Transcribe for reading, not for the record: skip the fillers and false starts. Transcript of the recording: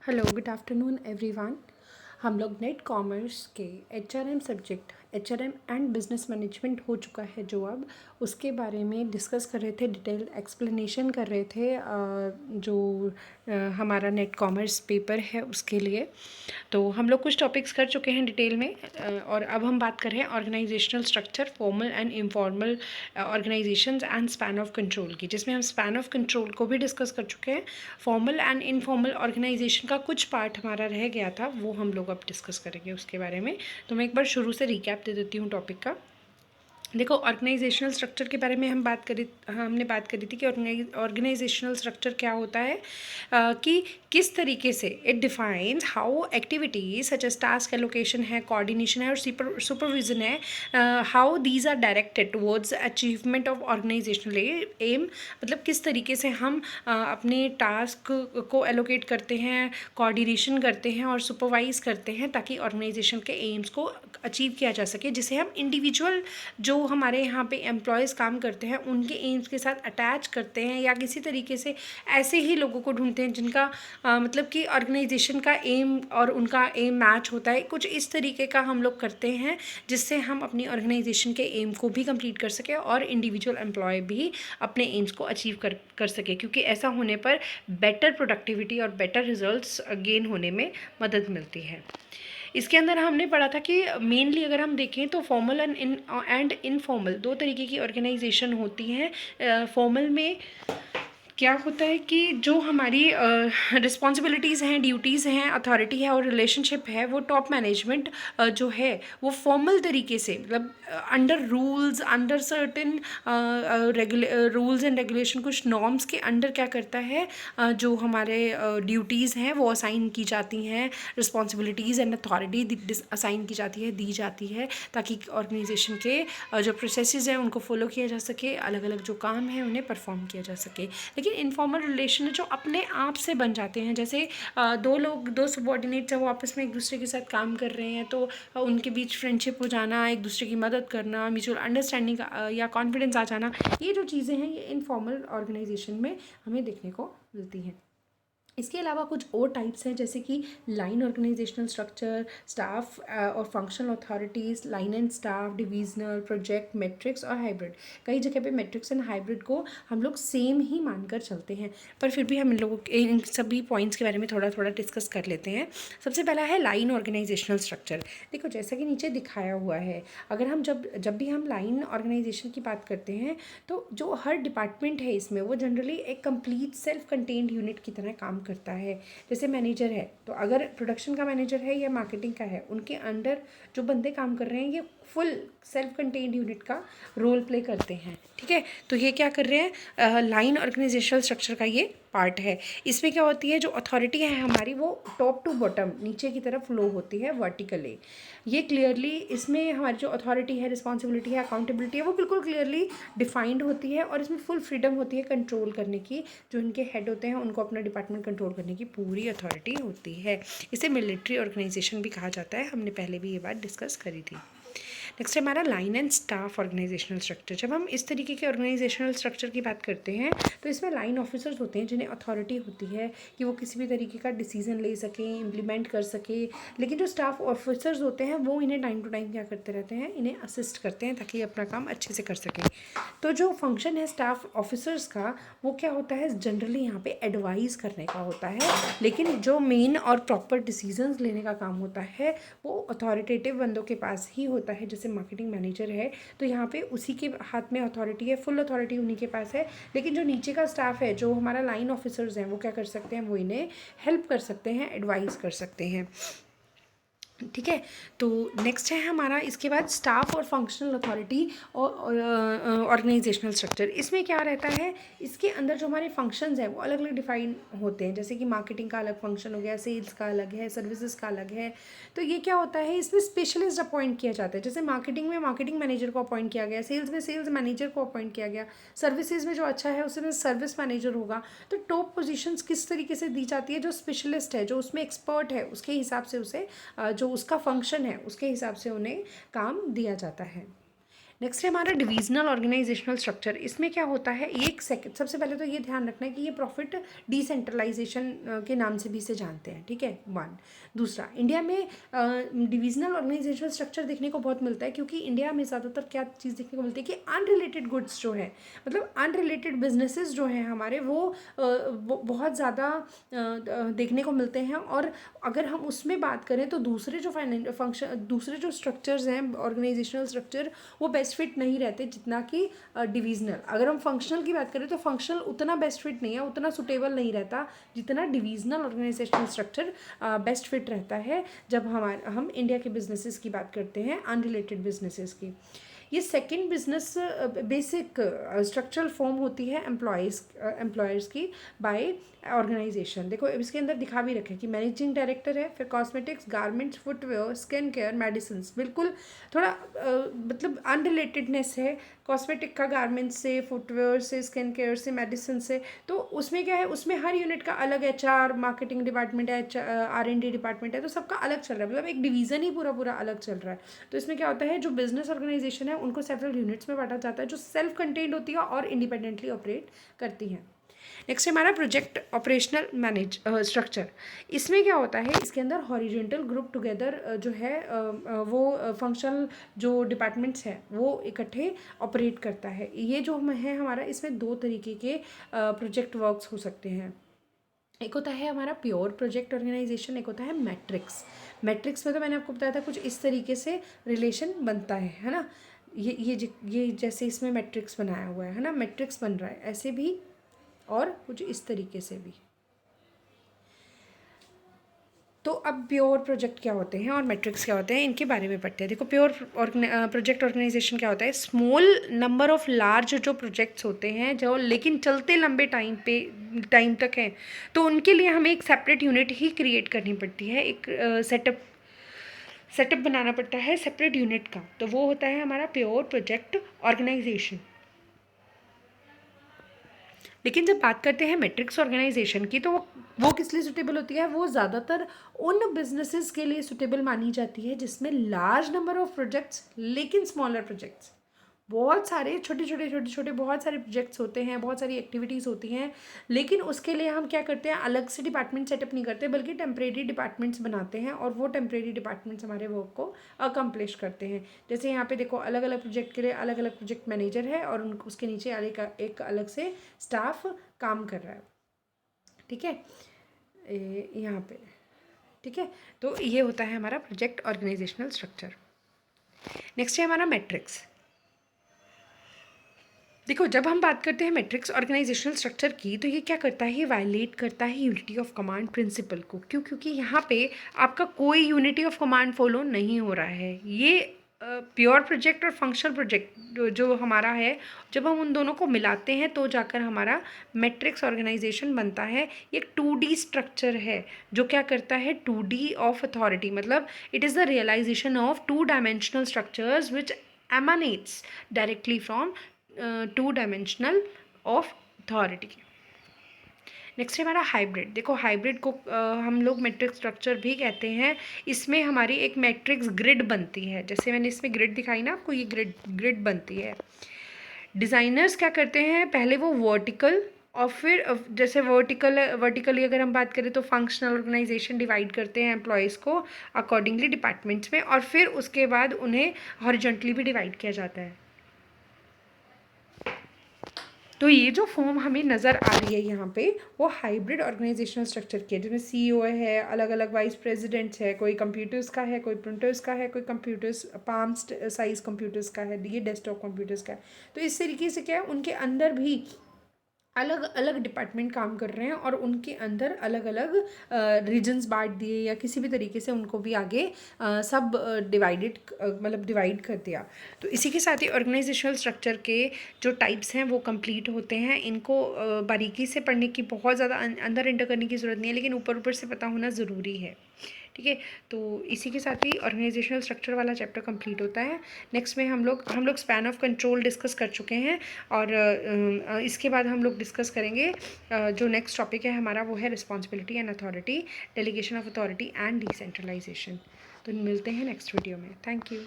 Hello good afternoon everyone. हम लोग net commerce के HRM subject HRM and business management हो चुका है जो अब उसके बारे में डिस्कस कर रहे थे, डिटेल एक्सप्लेनेशन कर रहे थे जो हमारा नेट कॉमर्स पेपर है उसके लिए। तो हम लोग कुछ टॉपिक्स कर चुके हैं डिटेल में और अब हम बात कर रहे हैं organisational structure, formal and informal organisations and span of control की, जिसमें हम स्पैन ऑफ कंट्रोल को भी डिस्कस कर चुके हैं। फॉर्मल एंड इनफॉर्मल ऑर्गेनाइजेशन का कुछ पार्ट हमारा रह गया था, वो हम लोग अब डिस्कस करेंगे उसके बारे में। तो मैं एक बार शुरू से रिकैप दे देती हूँ टॉपिक का। देखो, ऑर्गेनाइजेशनल स्ट्रक्चर के बारे में हमने बात करी थी कि ऑर्गेनाइजेशनल स्ट्रक्चर क्या होता है, कि किस तरीके से it defines how activities such as task allocation है, कोऑर्डिनेशन है और सुपरविजन है, how these are directed towards achievement of organisational aim. मतलब किस तरीके से हम अपने टास्क को एलोकेट करते हैं, कोऑर्डिनेशन करते हैं और सुपरवाइज करते हैं ताकि ऑर्गेनाइजेशन के एम्स को अचीव किया जा सके, जिसे हम इंडिविजुअल जो हमारे यहाँ पे एम्प्लॉयज़ काम करते हैं उनके एम्स के साथ अटैच करते हैं, या किसी तरीके से ऐसे ही लोगों को ढूंढते हैं जिनका मतलब कि ऑर्गेनाइजेशन का एम और उनका एम मैच होता है। कुछ इस तरीके का हम लोग करते हैं जिससे हम अपनी ऑर्गेनाइजेशन के एम को भी कंप्लीट कर सकें और इंडिविजुअल एम्प्लॉय भी अपने एम्स को अचीव कर सके, क्योंकि ऐसा होने पर बेटर प्रोडक्टिविटी और बेटर रिजल्ट्स गेन होने में मदद मिलती है। इसके अंदर हमने पढ़ा था कि मेनली अगर हम देखें तो फॉर्मल एंड इनफॉर्मल दो तरीके की ऑर्गेनाइजेशन होती हैं। फॉर्मल में क्या होता है कि जो हमारी रिस्पॉन्सिबिलिटीज़ हैं, ड्यूटीज़ हैं, अथॉरिटी है और रिलेशनशिप है, वो टॉप मैनेजमेंट जो है वो फॉर्मल तरीके से, मतलब under rules, under certain rules and regulation, कुछ नॉर्म्स के अंडर क्या करता है, जो हमारे ड्यूटीज़ हैं वो असाइन की जाती हैं, रिस्पॉन्सिबिलिटीज़ एंड अथॉरिटी असाइन की जाती है, दी जाती है, ताकि ऑर्गेनाइजेशन के जो प्रोसेसेस हैं उनको फॉलो किया जा सके, अलग अलग जो काम है उन्हें परफॉर्म किया जा सके। लेकिन इनफॉर्मल रिलेशन जो अपने आप से बन जाते हैं, जैसे दो सबॉर्डिनेट्स हैं, वो आपस में एक दूसरे के साथ काम कर रहे हैं, तो उनके बीच फ्रेंडशिप हो जाना, एक दूसरे की मदद करना, म्यूचुअल अंडरस्टैंडिंग या कॉन्फिडेंस आ जाना, ये जो चीज़ें हैं ये इनफॉर्मल ऑर्गेनाइजेशन में हमें देखने को मिलती हैं। इसके अलावा कुछ और टाइप्स हैं, जैसे कि लाइन ऑर्गेनाइजेशनल स्ट्रक्चर, स्टाफ और functional authorities, line and staff, divisional, project, matrix और हाइब्रिड। कई जगह पे मैट्रिक्स एंड हाइब्रिड को हम लोग सेम ही मानकर चलते हैं, पर फिर भी हम इन सभी पॉइंट्स के बारे में थोड़ा थोड़ा डिस्कस कर लेते हैं। सबसे पहला है लाइन ऑर्गेनाइजेशनल स्ट्रक्चर। देखो, जैसा कि नीचे दिखाया हुआ है, अगर हम जब भी हम लाइन ऑर्गेनाइजेशन की बात करते हैं तो जो हर डिपार्टमेंट है इसमें वो जनरली एक कंप्लीट सेल्फ कंटेन्ड यूनिट की तरह काम करता है। जैसे मैनेजर है, तो अगर प्रोडक्शन का मैनेजर है या मार्केटिंग का है, उनके अंडर जो बंदे काम कर रहे हैं ये फुल सेल्फ कंटेन्ड यूनिट का रोल प्ले करते हैं। ठीक है, तो ये क्या कर रहे हैं, लाइन ऑर्गेनाइजेशनल स्ट्रक्चर का ये पार्ट है। इसमें क्या होती है, जो अथॉरिटी है हमारी वो टॉप टू बॉटम, नीचे की तरफ फ्लो होती है वर्टिकली। ये क्लियरली इसमें हमारी जो अथॉरिटी है, रिस्पॉन्सिबिलिटी है, अकाउंटेबिलिटी है, वो बिल्कुल क्लियरली डिफाइंड होती है और इसमें फुल फ्रीडम होती है कंट्रोल करने की। जो इनके हेड होते हैं उनको अपना डिपार्टमेंट कंट्रोल करने की पूरी अथॉरिटी होती है। इसे मिलिट्री ऑर्गेनाइजेशन भी कहा जाता है, हमने पहले भी ये बात डिस्कस करी थी। नेक्स्ट है हमारा line and staff organisational structure. जब हम इस तरीके के ऑर्गेनाइजेशनल स्ट्रक्चर की बात करते हैं तो इसमें लाइन ऑफिसर्स होते हैं जिन्हें अथॉरिटी होती है कि वो किसी भी तरीके का डिसीजन ले सकें, इम्प्लीमेंट कर सके। लेकिन जो स्टाफ ऑफिसर्स होते हैं वो इन्हें टाइम टू टाइम क्या करते रहते हैं, इन्हें असिस्ट करते हैं ताकि अपना काम अच्छे से कर सकें। तो जो फंक्शन है स्टाफ ऑफिसर्स का, वो क्या होता है, जनरली यहाँ पे एडवाइस करने का होता है, लेकिन जो मेन और प्रॉपर डिसीजंस लेने का काम होता है वो अथॉरिटेटिव बंदों के पास ही होता है। जैसे मार्केटिंग मैनेजर है तो यहाँ पे उसी के हाथ में अथॉरिटी है, फुल अथॉरिटी उन्हीं के पास है। लेकिन जो नीचे का स्टाफ है, जो हमारा लाइन ऑफिसर्स हैं, वो क्या कर सकते हैं, वो इन्हें हेल्प कर सकते हैं, एडवाइस कर सकते हैं। ठीक है, तो नेक्स्ट है हमारा इसके बाद स्टाफ और फंक्शनल अथॉरिटी और ऑर्गेनाइजेशनल स्ट्रक्चर। इसमें क्या रहता है, इसके अंदर जो हमारे फंक्शंस हैं वो अलग अलग डिफाइन होते हैं। जैसे कि मार्केटिंग का अलग फंक्शन हो गया, सेल्स का अलग है, सर्विसेज का अलग है। तो ये क्या होता है, इसमें स्पेशलिस्ट अपॉइंट किया जाता है। जैसे मार्केटिंग में मार्केटिंग मैनेजर को अपॉइंट किया गया, सेल्स में सेल्स मैनेजर को अपॉइंट किया गया, सर्विसेज में जो अच्छा है उसमें सर्विस मैनेजर होगा। तो टॉप पोजीशंस किस तरीके से दी जाती है, जो स्पेशलिस्ट है, जो उसमें एक्सपर्ट है, उसके हिसाब से उसे जो उसका फंक्शन है उसके हिसाब से उन्हें काम दिया जाता है। नेक्स्ट है हमारा डिविजनल ऑर्गेनाइजेशनल स्ट्रक्चर। इसमें क्या होता है, एक सेकंड, सबसे पहले तो ये ध्यान रखना है कि ये प्रॉफिट डिसेंट्रलाइजेशन के नाम से भी इसे जानते हैं, ठीक है, वन। दूसरा, इंडिया में डिविजनल ऑर्गेनाइजेशनल स्ट्रक्चर देखने को बहुत मिलता है, क्योंकि इंडिया में ज़्यादातर क्या चीज़ देखने को मिलती है कि अनरिलेटेड गुड्स जो है, मतलब अनरिलेटेड बिजनेसेस जो हैं हमारे, वो बहुत ज़्यादा देखने को मिलते हैं। और अगर हम उसमें बात करें तो दूसरे जो दूसरे जो स्ट्रक्चर्स हैं ऑर्गेनाइजेशनल स्ट्रक्चर, वो बेस्ट फिट नहीं रहते जितना कि डिविजनल। अगर हम फंक्शनल की बात करें तो फंक्शनल उतना बेस्ट फिट नहीं है, उतना सुटेबल नहीं रहता जितना divisional organisational structure best fit रहता है जब हम इंडिया के बिजनेसेस की बात करते हैं, अनरिलेटेड बिजनेसेस की। ये second business basic structural form होती है एम्प्लॉयर्स की बाय ऑर्गेनाइजेशन। देखो इसके अंदर दिखा भी रखे कि मैनेजिंग डायरेक्टर है, फिर cosmetics, garments, footwear, skin care, medicine. बिल्कुल थोड़ा मतलब अनरिलेटेडनेस है कॉस्मेटिक का गारमेंट्स से, फुटवेयर से, स्किन केयर से, मेडिसिन से। तो उसमें क्या है, उसमें हर यूनिट का अलग HR, मार्केटिंग डिपार्टमेंट है, R&D डिपार्टमेंट है, तो सबका अलग चल रहा है, मतलब एक डिवीज़न ही पूरा अलग चल रहा है। तो इसमें क्या होता है, जो बिजनेस ऑर्गेनाइजेशन है उनको सेवरल यूनिट्स में बांटा जाता है, जो सेल्फ कंटेन्ड होती है और इंडिपेंडेंटली ऑपरेट करती हैं। नेक्स्ट हमारा प्रोजेक्ट ऑपरेशनल मैनेज स्ट्रक्चर। इसमें क्या होता है, इसके अंदर हॉरिजॉन्टल ग्रुप टुगेदर जो है वो फंक्शनल जो डिपार्टमेंट्स हैं वो इकट्ठे ऑपरेट करता है। ये जो है हमारा, इसमें दो तरीके के प्रोजेक्ट वर्क्स हो सकते हैं। एक होता है हमारा प्योर प्रोजेक्ट ऑर्गेनाइजेशन, एक होता है मैट्रिक्स। मैट्रिक्स में तो मैंने आपको बताया था कुछ इस तरीके से रिलेशन बनता है ना। ये जैसे इसमें मैट्रिक्स बनाया हुआ है ना, मैट्रिक्स बन रहा है, ऐसे भी और कुछ इस तरीके से भी। तो अब प्योर प्रोजेक्ट क्या होते हैं और मैट्रिक्स क्या होते हैं, इनके बारे में पढ़ते हैं। देखो प्योर प्रोजेक्ट ऑर्गेनाइजेशन क्या होता है, स्मॉल नंबर ऑफ लार्ज जो प्रोजेक्ट्स होते हैं जो लेकिन चलते लंबे टाइम तक हैं, तो उनके लिए हमें एक सेपरेट यूनिट ही क्रिएट करनी पड़ती है, एक सेटअप बनाना पड़ता है सेपरेट यूनिट का। तो वो होता है हमारा प्योर प्रोजेक्ट ऑर्गेनाइजेशन। लेकिन जब बात करते हैं मैट्रिक्स ऑर्गेनाइजेशन की, तो वो किस लिए सुटेबल होती है, वो ज़्यादातर उन बिजनेसेस के लिए सुटेबल मानी जाती है जिसमें लार्ज नंबर ऑफ प्रोजेक्ट्स लेकिन स्मॉलर प्रोजेक्ट्स, बहुत सारे छोटे बहुत सारे प्रोजेक्ट्स होते हैं, बहुत सारी एक्टिविटीज़ होती हैं, लेकिन उसके लिए हम क्या करते हैं, अलग से डिपार्टमेंट सेटअप नहीं करते, बल्कि टेम्परेरी डिपार्टमेंट्स बनाते हैं और वो टेम्परेरी डिपार्टमेंट्स हमारे वर्क को अकम्प्लिश करते हैं। जैसे यहाँ पे देखो, अलग अलग प्रोजेक्ट के लिए अलग अलग प्रोजेक्ट मैनेजर है और उसके नीचे एक अलग से स्टाफ काम कर रहा है, ठीक है, यहाँ पे, ठीक है। तो ये होता है हमारा प्रोजेक्ट ऑर्गेनाइजेशनल स्ट्रक्चर। नेक्स्ट है हमारा मैट्रिक्स। देखो जब हम बात करते हैं मैट्रिक्स ऑर्गेनाइजेशनल स्ट्रक्चर की, तो ये क्या करता है, ये वायलेट करता है यूनिटी ऑफ कमांड प्रिंसिपल को। क्यों? क्योंकि यहाँ पे आपका कोई यूनिटी ऑफ कमांड फॉलो नहीं हो रहा है। ये प्योर प्रोजेक्ट और फंक्शनल प्रोजेक्ट जो हमारा है, जब हम उन दोनों को मिलाते हैं तो जाकर हमारा मैट्रिक्स ऑर्गेनाइजेशन बनता है। ये एक 2D स्ट्रक्चर है जो क्या करता है, 2D ऑफ अथॉरिटी, मतलब it is the realisation of 2 dimensional structures which emanates directly from 2 dimensional of authority. Next है हमारा हाइब्रिड। देखो हाइब्रिड को हम लोग मैट्रिक्स स्ट्रक्चर भी कहते हैं। इसमें हमारी एक मैट्रिक्स ग्रिड बनती है, जैसे मैंने इसमें ग्रिड दिखाई ना आपको, ये ग्रिड बनती है। डिज़ाइनर्स क्या करते हैं, पहले वो वर्टिकल और फिर जैसे वर्टिकली अगर हम बात करें तो फंक्शनल ऑर्गेनाइजेशन डिवाइड करते हैं एम्प्लॉयज़ को अकॉर्डिंगली डिपार्टमेंट्स में, और फिर उसके बाद उन्हें हॉरिजॉन्टली भी डिवाइड किया जाता है। तो ये जो फॉर्म हमें नज़र आ रही है यहाँ पे, वो हाइब्रिड ऑर्गेनाइजेशनल स्ट्रक्चर की है, जिसमें CEO है, अलग अलग वाइस प्रेसिडेंट्स है, कोई कंप्यूटर्स का है, कोई प्रिंटर्स का है, कोई कंप्यूटर्स पाम साइज कंप्यूटर्स का है, ये डेस्कटॉप कंप्यूटर्स का है। तो इस तरीके से क्या है, उनके अंदर भी अलग अलग डिपार्टमेंट काम कर रहे हैं और उनके अंदर अलग अलग रीजन्स बांट दिए या किसी भी तरीके से उनको भी आगे सब डिवाइड कर दिया। तो इसी के साथ ही ऑर्गेनाइजेशनल स्ट्रक्चर के जो टाइप्स हैं वो कंप्लीट होते हैं। इनको बारीकी से पढ़ने की बहुत ज़्यादा अंदर एंटर करने की ज़रूरत नहीं है, लेकिन ऊपर से पता होना ज़रूरी है, ठीक है। तो इसी के साथ ही ऑर्गेनाइजेशनल स्ट्रक्चर वाला चैप्टर कंप्लीट होता है। नेक्स्ट में हम लोग स्पैन ऑफ कंट्रोल डिस्कस कर चुके हैं, और इसके बाद हम लोग डिस्कस करेंगे जो नेक्स्ट टॉपिक है हमारा, वो है responsibility and authority, delegation of authority and decentralisation. तो मिलते हैं नेक्स्ट वीडियो में। Thank you.